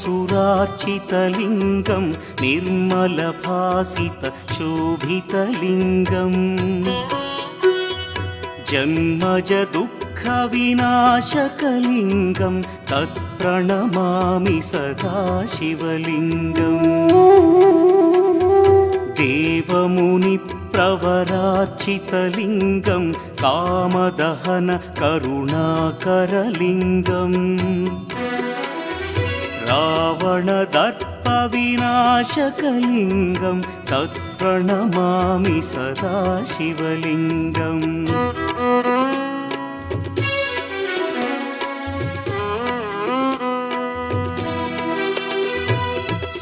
सुरार्चितलिङ्गं निर्मलभासितशोभितलिङ्गम् जन्मज दुःखविनाशकलिङ्गं तत्प्रणमामि सदा शिवलिङ्गम् देवमुनिप्रवरार्चितलिङ्गं कामदहन करुणाकरलिङ्गम् रावणदर्पविनाशकलिङ्गं तत्प्रणमामि सदा शिवलिङ्गम्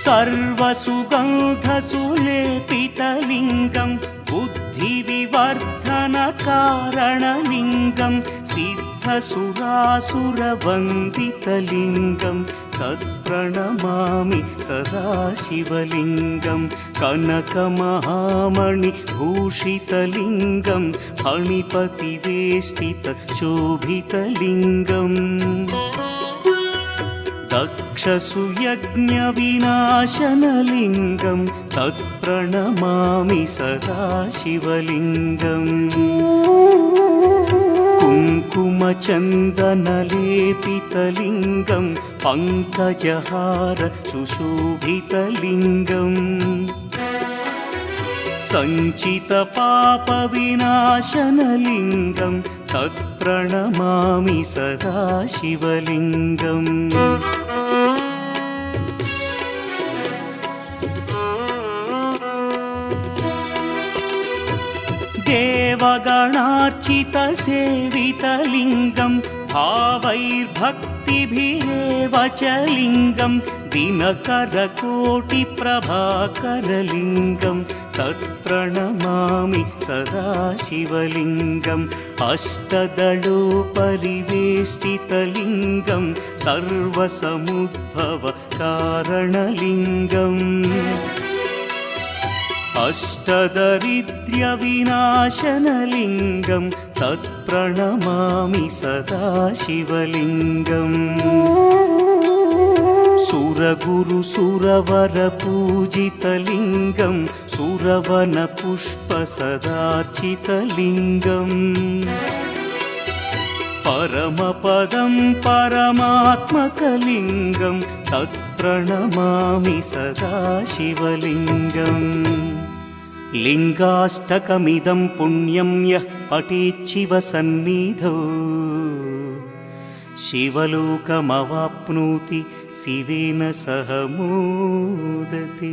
सर्वसुगन्धसुलेपितलिङ्गं बुद्धिविवर्धनकारणलिङ्गं सिद्धसुरासुरवन्दितलिङ्गं तत्प्रणमामि सदा शिवलिङ्गं कनकमहामणिभूषितलिङ्गं फणिपतिवेष्टितशोभितलिङ्गम् दक्षसुयज्ञविनाशनलिङ्गं तत्प्रणमामि सदा शिवलिङ्गम् कुङ्कुमचन्दनलेपितलिङ्गं पङ्कजहार सुशोभितलिङ्गम् सञ्चितपापविनाशनलिङ्गं तत्प्रणमामि सदा शिवलिङ्गम् देवगणार्चितसेवितलिङ्गं भावैर्भक्तिभिरेव च लिङ्गं दिनकरकोटिप्रभाकरलिङ्गं तत्प्रणमामि सदा शिवलिङ्गम् अष्टदलोपरिवेष्टितलिङ्गं सर्वसमुद्भवकारणलिङ्गम् अष्टदरिद्र्यविनाशनलिङ्गं तत्प्रणमामि सदा शिवलिङ्गम् सुरगुरुसुरवरपूजितलिङ्गं सुरवनपुष्पसदार्चितलिङ्गम् परमपदं परमात्मकलिङ्गं तत्प्रणमामि सदा शिवलिङ्गम् लिङ्गाष्टकमिदं पुण्यं यः पठेच्छिवसन्निधौ शिवलोकमवाप्नोति शिवेन सह मोदते।